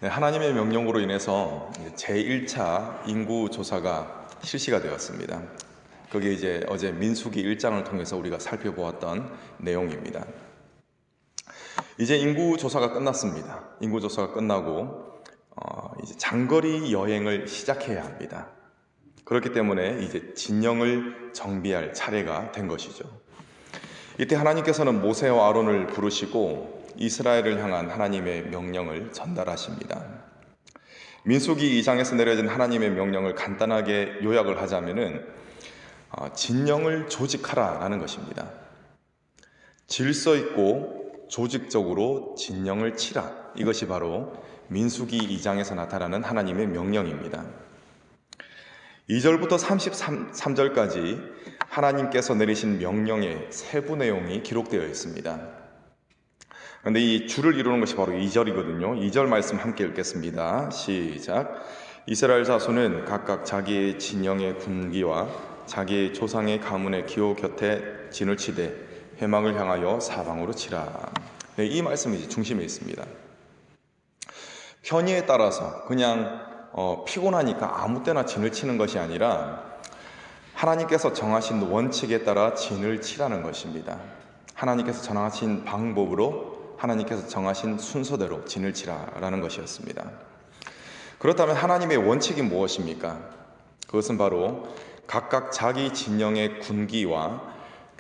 네, 하나님의 명령으로 인해서 제1차 인구조사가 실시가 되었습니다. 그게 이제 어제 민수기 1장을 통해서 우리가 살펴보았던 내용입니다. 이제 인구조사가 끝났습니다. 인구조사가 끝나고 이제 장거리 여행을 시작해야 합니다. 그렇기 때문에 이제 진영을 정비할 차례가 된 것이죠. 이때 하나님께서는 모세와 아론을 부르시고 이스라엘을 향한 하나님의 명령을 전달하십니다. 민수기 2장에서 내려진 하나님의 명령을 간단하게 요약을 하자면은 진영을 조직하라라는 것입니다. 질서 있고 조직적으로 진영을 치라. 이것이 바로 민수기 2장에서 나타나는 하나님의 명령입니다. 2절부터 33절까지 하나님께서 내리신 명령의 세부 내용이 기록되어 있습니다. 그런데 이 줄을 이루는 것이 바로 2절이거든요. 2절 말씀 함께 읽겠습니다. 시작. 이스라엘 자손은 각각 자기의 진영의 군기와 자기의 조상의 가문의 기호 곁에 진을 치되 회막을 향하여 사방으로 치라. 네, 이 말씀이 중심에 있습니다. 편의에 따라서 그냥 피곤하니까 아무 때나 진을 치는 것이 아니라 하나님께서 정하신 원칙에 따라 진을 치라는 것입니다. 하나님께서 정하신 방법으로 하나님께서 정하신 순서대로 진을 치라라는 것이었습니다. 그렇다면 하나님의 원칙이 무엇입니까? 그것은 바로 각각 자기 진영의 군기와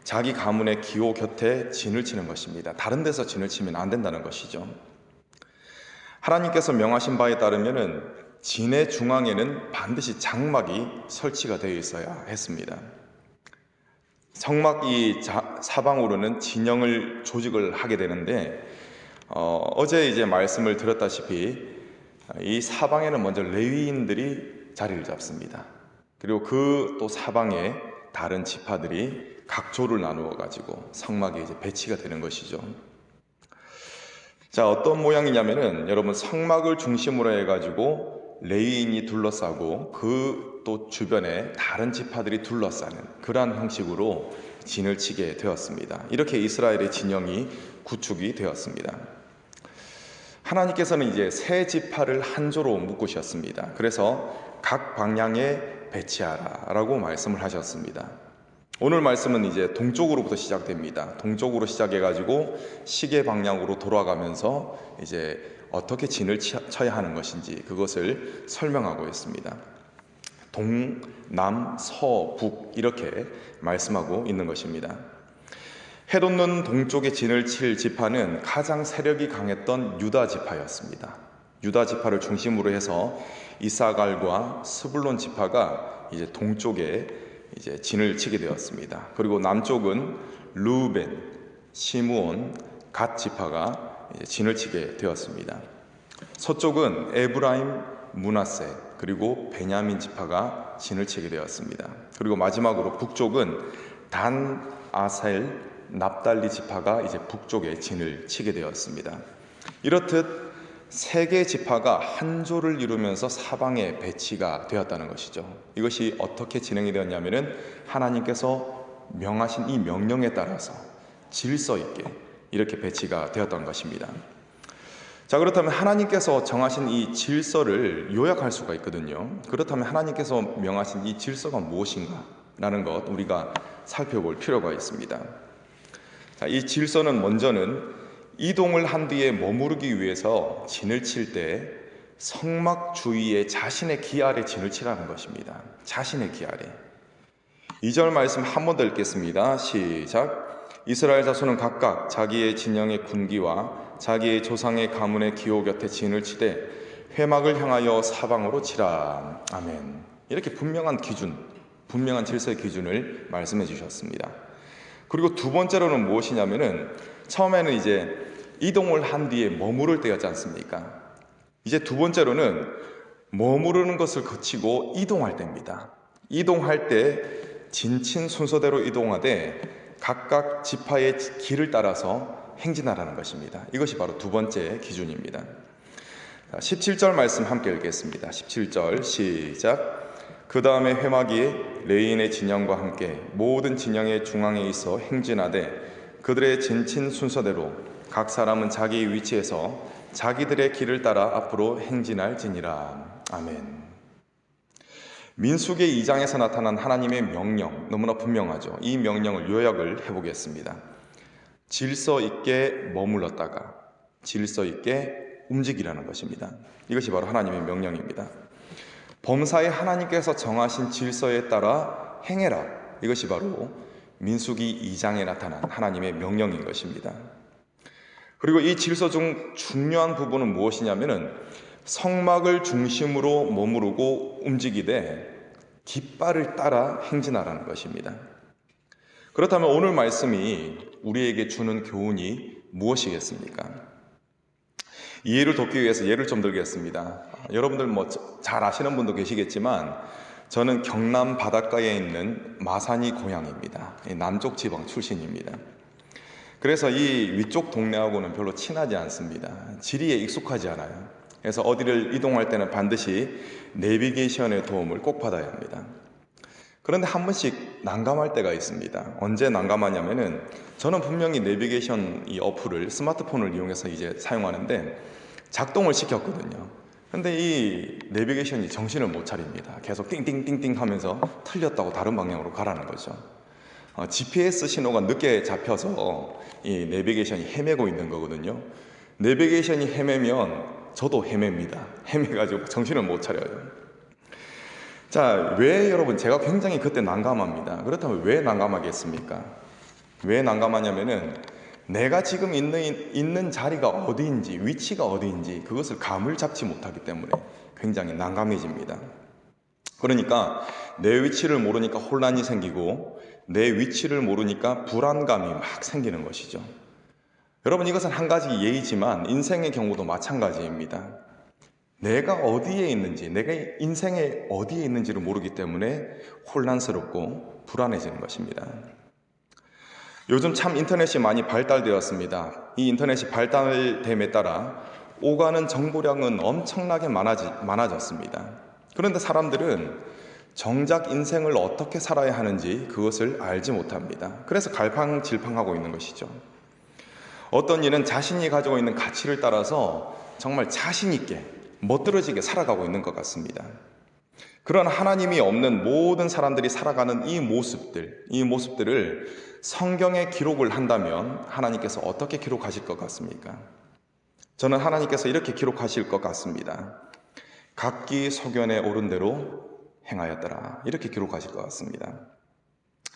자기 가문의 기호 곁에 진을 치는 것입니다. 다른 데서 진을 치면 안 된다는 것이죠. 하나님께서 명하신 바에 따르면은 진의 중앙에는 반드시 장막이 설치가 되어 있어야 했습니다. 성막 이 사방으로는 진영을 조직을 하게 되는데 어제 이제 말씀을 드렸다시피 이 사방에는 먼저 레위인들이 자리를 잡습니다. 그리고 그 또 사방에 다른 지파들이 각조를 나누어 가지고 성막에 이제 배치가 되는 것이죠. 자, 어떤 모양이냐면은 여러분 성막을 중심으로 해가지고 레위인이 둘러싸고 그 또 주변에 다른 지파들이 둘러싸는 그러한 형식으로 진을 치게 되었습니다. 이렇게 이스라엘의 진영이 구축이 되었습니다. 하나님께서는 이제 세 지파를 한 조로 묶으셨습니다. 그래서 각 방향에 배치하라라고 말씀을 하셨습니다. 오늘 말씀은 이제 동쪽으로부터 시작됩니다. 동쪽으로 시작해가지고 시계 방향으로 돌아가면서 이제 어떻게 진을 쳐야 하는 것인지 그것을 설명하고 있습니다. 동, 남, 서, 북 이렇게 말씀하고 있는 것입니다. 해 돋는 동쪽에 진을 칠 지파는 가장 세력이 강했던 유다 지파였습니다. 유다 지파를 중심으로 해서 이사갈과 스불론 지파가 이제 동쪽에 이제 진을 치게 되었습니다. 그리고 남쪽은 루벤, 시므온, 갓 지파가 이제 진을 치게 되었습니다. 서쪽은 에브라임, 므낫세 그리고 베냐민 지파가 진을 치게 되었습니다. 그리고 마지막으로 북쪽은 단, 아셀, 납달리 지파가 이제 북쪽에 진을 치게 되었습니다. 이렇듯 세 개의 지파가 한 조를 이루면서 사방에 배치가 되었다는 것이죠. 이것이 어떻게 진행이 되었냐면은 하나님께서 명하신 이 명령에 따라서 질서 있게 이렇게 배치가 되었던 것입니다. 자, 그렇다면 하나님께서 정하신 이 질서를 요약할 수가 있거든요. 그렇다면 하나님께서 명하신 이 질서가 무엇인가? 라는 것 우리가 살펴볼 필요가 있습니다. 자, 이 질서는 먼저는 이동을 한 뒤에 머무르기 위해서 진을 칠 때 성막 주위에 자신의 기 아래 진을 치라는 것입니다. 자신의 기 아래. 2절 말씀 한 번 더 읽겠습니다. 시작. 이스라엘 자손은 각각 자기의 진영의 군기와 자기의 조상의 가문의 기호 곁에 진을 치되 회막을 향하여 사방으로 치라. 아멘. 이렇게 분명한 기준, 분명한 질서의 기준을 말씀해 주셨습니다. 그리고 두 번째로는 무엇이냐면은 처음에는 이제 이동을 한 뒤에 머무를 때였지 않습니까? 이제 두 번째로는 머무르는 것을 거치고 이동할 때입니다. 이동할 때 진친 순서대로 이동하되 각각 지파의 길을 따라서 행진하라는 것입니다. 이것이 바로 두 번째 기준입니다. 17절 말씀 함께 읽겠습니다. 17절 시작. 그 다음에 회막이 레위인의 진영과 함께 모든 진영의 중앙에 있어 행진하되 그들의 진친 순서대로 각 사람은 자기 위치에서 자기들의 길을 따라 앞으로 행진할지니라. 아멘. 민수기 2장에서 나타난 하나님의 명령, 너무나 분명하죠. 이 명령을 요약을 해보겠습니다. 질서 있게 머물렀다가 질서 있게 움직이라는 것입니다. 이것이 바로 하나님의 명령입니다. 범사에 하나님께서 정하신 질서에 따라 행해라. 이것이 바로 민수기 2장에 나타난 하나님의 명령인 것입니다. 그리고 이 질서 중 중요한 부분은 무엇이냐면은 성막을 중심으로 머무르고 움직이되 깃발을 따라 행진하라는 것입니다. 그렇다면 오늘 말씀이 우리에게 주는 교훈이 무엇이겠습니까? 이해를 돕기 위해서 예를 좀 들겠습니다. 여러분들 잘 아시는 분도 계시겠지만 저는 경남 바닷가에 있는 마산이 고향입니다. 남쪽 지방 출신입니다. 그래서 이 위쪽 동네하고는 별로 친하지 않습니다. 지리에 익숙하지 않아요. 그래서 어디를 이동할 때는 반드시 내비게이션의 도움을 꼭 받아야 합니다. 그런데 한 번씩 난감할 때가 있습니다. 언제 난감하냐면은 저는 분명히 내비게이션 이 어플을 스마트폰을 이용해서 이제 사용하는데 작동을 시켰거든요. 근데 이 내비게이션이 정신을 못 차립니다. 계속 띵띵띵띵 하면서 틀렸다고 다른 방향으로 가라는 거죠. GPS 신호가 늦게 잡혀서 이 내비게이션이 헤매고 있는 거거든요. 내비게이션이 헤매면 저도 헤맵니다. 헤매가지고 정신을 못 차려요. 자, 왜 여러분 제가 굉장히 그때 난감합니다. 그렇다면 왜 난감하겠습니까? 왜 난감하냐면은 내가 지금 있는 자리가 어디인지, 위치가 어디인지 그것을 감을 잡지 못하기 때문에 굉장히 난감해집니다. 그러니까 내 위치를 모르니까 혼란이 생기고 내 위치를 모르니까 불안감이 막 생기는 것이죠. 여러분, 이것은 한 가지 예이지만 인생의 경우도 마찬가지입니다. 내가 어디에 있는지, 내가 인생의 어디에 있는지를 모르기 때문에 혼란스럽고 불안해지는 것입니다. 요즘 참 인터넷이 많이 발달되었습니다. 이 인터넷이 발달됨에 따라 오가는 정보량은 엄청나게 많아졌습니다. 그런데 사람들은 정작 인생을 어떻게 살아야 하는지 그것을 알지 못합니다. 그래서 갈팡질팡하고 있는 것이죠. 어떤 이는 자신이 가지고 있는 가치를 따라서 정말 자신 있게 멋들어지게 살아가고 있는 것 같습니다. 그런 하나님이 없는 모든 사람들이 살아가는 이 모습들을 성경에 기록을 한다면 하나님께서 어떻게 기록하실 것 같습니까? 저는 하나님께서 이렇게 기록하실 것 같습니다. 각기 소견에 오른 대로 행하였더라. 이렇게 기록하실 것 같습니다.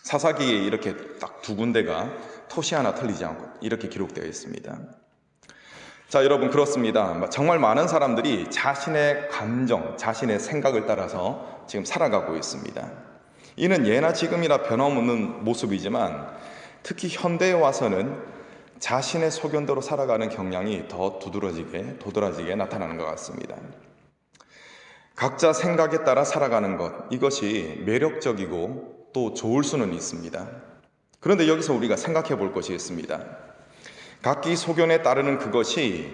사사기에 이렇게 딱 두 군데가 토시 하나 틀리지 않고 이렇게 기록되어 있습니다. 자, 여러분, 그렇습니다. 정말 많은 사람들이 자신의 감정, 자신의 생각을 따라서 지금 살아가고 있습니다. 이는 예나 지금이나 변함없는 모습이지만 특히 현대에 와서는 자신의 소견대로 살아가는 경향이 더 도드라지게 나타나는 것 같습니다. 각자 생각에 따라 살아가는 것, 이것이 매력적이고 또 좋을 수는 있습니다. 그런데 여기서 우리가 생각해 볼 것이 있습니다. 각기 소견에 따르는 그것이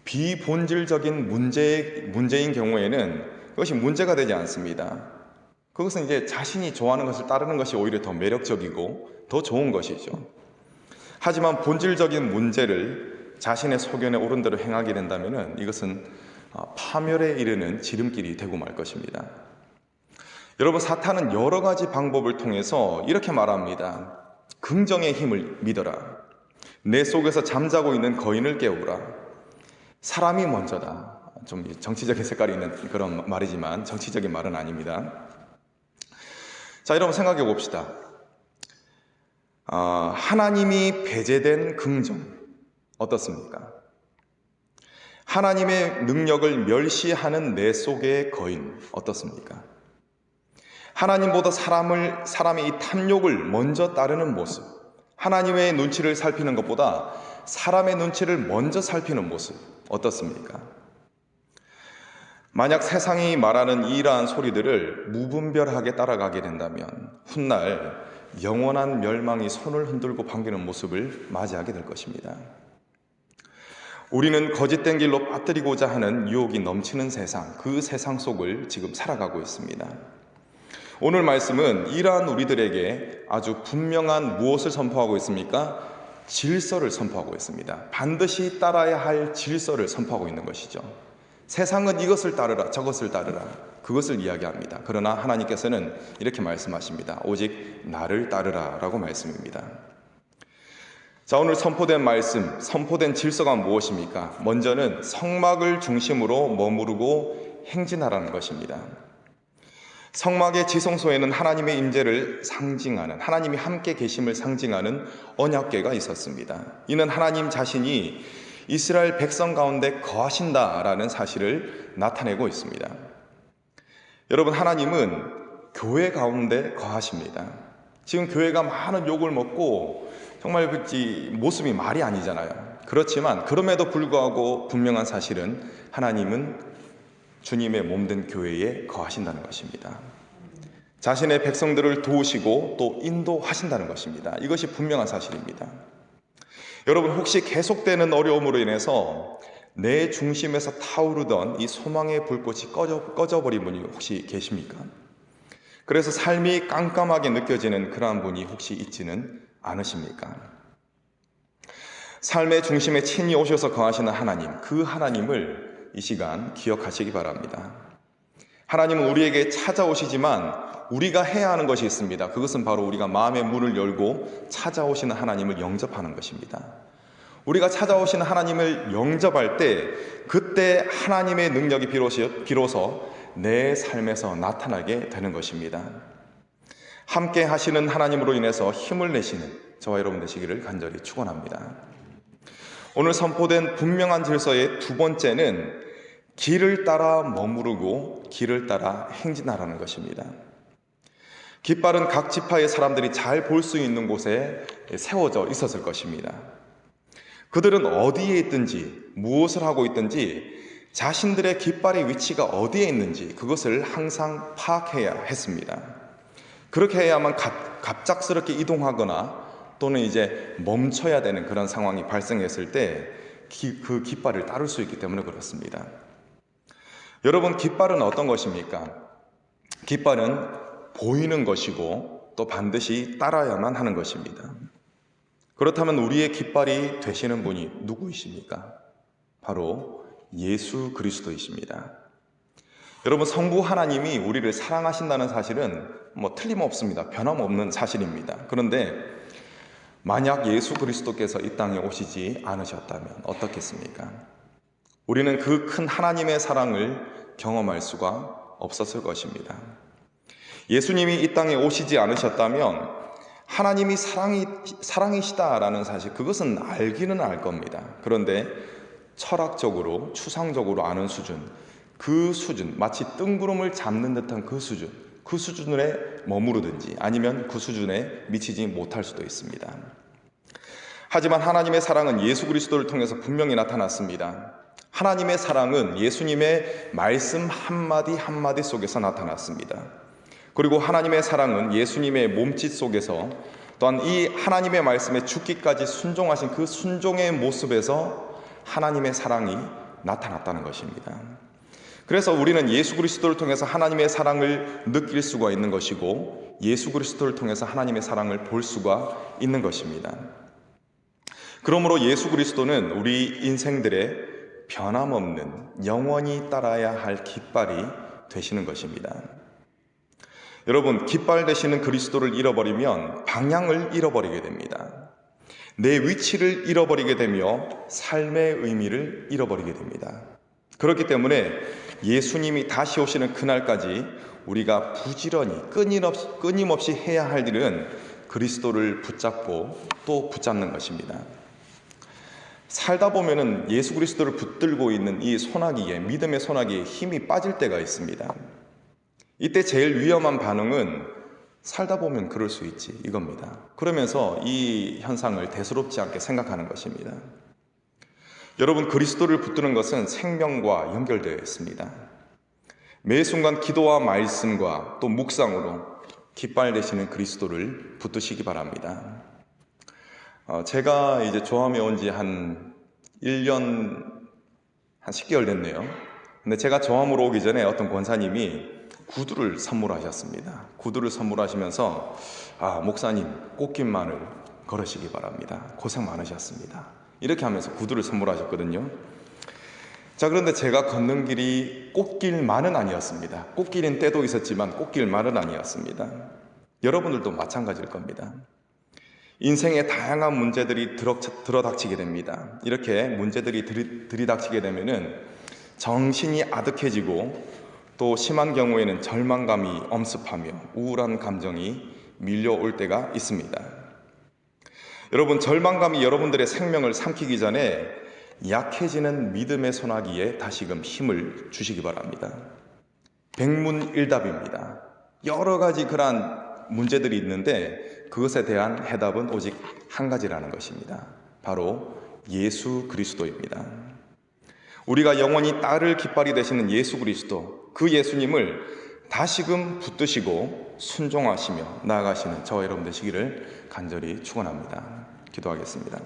비본질적인 문제인 경우에는 그것이 문제가 되지 않습니다. 그것은 이제 자신이 좋아하는 것을 따르는 것이 오히려 더 매력적이고 더 좋은 것이죠. 하지만 본질적인 문제를 자신의 소견에 오른 대로 행하게 된다면 이것은 파멸에 이르는 지름길이 되고 말 것입니다. 여러분, 사탄은 여러 가지 방법을 통해서 이렇게 말합니다. 긍정의 힘을 믿어라. 내 속에서 잠자고 있는 거인을 깨우라. 사람이 먼저다. 좀 정치적인 색깔이 있는 그런 말이지만 정치적인 말은 아닙니다. 자, 여러분, 생각해 봅시다. 하나님이 배제된 긍정 어떻습니까? 하나님의 능력을 멸시하는 내 속의 거인 어떻습니까? 하나님보다 사람의 이 탐욕을 먼저 따르는 모습, 하나님의 눈치를 살피는 것보다 사람의 눈치를 먼저 살피는 모습 어떻습니까? 만약 세상이 말하는 이러한 소리들을 무분별하게 따라가게 된다면 훗날 영원한 멸망이 손을 흔들고 반기는 모습을 맞이하게 될 것입니다. 우리는 거짓된 길로 빠뜨리고자 하는 유혹이 넘치는 세상, 그 세상 속을 지금 살아가고 있습니다. 오늘 말씀은 이러한 우리들에게 아주 분명한 무엇을 선포하고 있습니까? 질서를 선포하고 있습니다. 반드시 따라야 할 질서를 선포하고 있는 것이죠. 세상은 이것을 따르라, 저것을 따르라, 그것을 이야기합니다. 그러나 하나님께서는 이렇게 말씀하십니다. 오직 나를 따르라 라고 말씀입니다. 자, 오늘 선포된 말씀, 선포된 질서가 무엇입니까? 먼저는 성막을 중심으로 머무르고 행진하라는 것입니다. 성막의 지성소에는 하나님의 임재를 상징하는, 하나님이 함께 계심을 상징하는 언약궤가 있었습니다. 이는 하나님 자신이 이스라엘 백성 가운데 거하신다라는 사실을 나타내고 있습니다. 여러분, 하나님은 교회 가운데 거하십니다. 지금 교회가 많은 욕을 먹고 정말 모습이 말이 아니잖아요. 그렇지만 그럼에도 불구하고 분명한 사실은 하나님은 주님의 몸된 교회에 거하신다는 것입니다. 자신의 백성들을 도우시고 또 인도하신다는 것입니다. 이것이 분명한 사실입니다. 여러분, 혹시 계속되는 어려움으로 인해서 내 중심에서 타오르던 이 소망의 불꽃이 꺼져버린 분이 혹시 계십니까? 그래서 삶이 깜깜하게 느껴지는 그러한 분이 혹시 있지는 않으십니까? 삶의 중심에 친히 오셔서 거하시는 하나님, 그 하나님을 이 시간 기억하시기 바랍니다. 하나님은 우리에게 찾아오시지만 우리가 해야 하는 것이 있습니다. 그것은 바로 우리가 마음의 문을 열고 찾아오시는 하나님을 영접하는 것입니다. 우리가 찾아오시는 하나님을 영접할 때 그때 하나님의 능력이 비로소 내 삶에서 나타나게 되는 것입니다. 함께 하시는 하나님으로 인해서 힘을 내시는 저와 여러분 되시기를 간절히 축원합니다. 오늘 선포된 분명한 질서의 두 번째는 길을 따라 머무르고 길을 따라 행진하라는 것입니다. 깃발은 각 지파의 사람들이 잘 볼 수 있는 곳에 세워져 있었을 것입니다. 그들은 어디에 있든지 무엇을 하고 있든지 자신들의 깃발의 위치가 어디에 있는지 그것을 항상 파악해야 했습니다. 그렇게 해야만 갑작스럽게 이동하거나 또는 이제 멈춰야 되는 그런 상황이 발생했을 때 그 깃발을 따를 수 있기 때문에 그렇습니다. 여러분, 깃발은 어떤 것입니까? 깃발은 보이는 것이고 또 반드시 따라야만 하는 것입니다. 그렇다면 우리의 깃발이 되시는 분이 누구이십니까? 바로 예수 그리스도이십니다. 여러분, 성부 하나님이 우리를 사랑하신다는 사실은 틀림없습니다. 변함없는 사실입니다. 그런데 만약 예수 그리스도께서 이 땅에 오시지 않으셨다면 어떻겠습니까? 우리는 그 큰 하나님의 사랑을 경험할 수가 없었을 것입니다. 예수님이 이 땅에 오시지 않으셨다면 하나님이 사랑이시다라는 사실, 그것은 알기는 알 겁니다. 그런데 철학적으로, 추상적으로 아는 수준, 그 수준, 마치 뜬구름을 잡는 듯한 그 수준에 머무르든지 아니면 그 수준에 미치지 못할 수도 있습니다. 하지만 하나님의 사랑은 예수 그리스도를 통해서 분명히 나타났습니다. 하나님의 사랑은 예수님의 말씀 한마디 한마디 속에서 나타났습니다. 그리고 하나님의 사랑은 예수님의 몸짓 속에서 또한 이 하나님의 말씀에 죽기까지 순종하신 그 순종의 모습에서 하나님의 사랑이 나타났다는 것입니다. 그래서 우리는 예수 그리스도를 통해서 하나님의 사랑을 느낄 수가 있는 것이고 예수 그리스도를 통해서 하나님의 사랑을 볼 수가 있는 것입니다. 그러므로 예수 그리스도는 우리 인생들의 변함없는 영원히 따라야 할 깃발이 되시는 것입니다. 여러분, 깃발 되시는 그리스도를 잃어버리면 방향을 잃어버리게 됩니다. 내 위치를 잃어버리게 되며 삶의 의미를 잃어버리게 됩니다. 그렇기 때문에 예수님이 다시 오시는 그날까지 우리가 부지런히 끊임없이 해야 할 일은 그리스도를 붙잡고 또 붙잡는 것입니다. 살다 보면은 예수 그리스도를 붙들고 있는 이 소나기에, 믿음의 소나기에 힘이 빠질 때가 있습니다. 이때 제일 위험한 반응은 살다 보면 그럴 수 있지, 이겁니다. 그러면서 이 현상을 대수롭지 않게 생각하는 것입니다. 여러분, 그리스도를 붙드는 것은 생명과 연결되어 있습니다. 매 순간 기도와 말씀과 또 묵상으로 깃발 되시는 그리스도를 붙드시기 바랍니다. 제가 이제 조암에 온 지 한 1년, 한 10개월 됐네요. 근데 제가 조암으로 오기 전에 어떤 권사님이 구두를 선물하셨습니다. 구두를 선물하시면서 목사님, 꽃깃 마늘 걸으시기 바랍니다. 고생 많으셨습니다. 이렇게 하면서 구두를 선물하셨거든요. 자, 그런데 제가 걷는 길이 꽃길만은 아니었습니다. 꽃길인 때도 있었지만 꽃길만은 아니었습니다. 여러분들도 마찬가지일 겁니다. 인생에 다양한 문제들이 들어닥치게 됩니다. 이렇게 문제들이 들이닥치게 되면은 정신이 아득해지고 또 심한 경우에는 절망감이 엄습하며 우울한 감정이 밀려올 때가 있습니다. 여러분, 절망감이 여러분들의 생명을 삼키기 전에 약해지는 믿음의 소나기에 다시금 힘을 주시기 바랍니다. 백문일답입니다. 여러 가지 그러한 문제들이 있는데 그것에 대한 해답은 오직 한 가지라는 것입니다. 바로 예수 그리스도입니다. 우리가 영원히 따를 깃발이 되시는 예수 그리스도, 그 예수님을 다시금 붙드시고 순종하시며 나아가시는 저와 여러분 되시기를 간절히 축원합니다. 기도하겠습니다.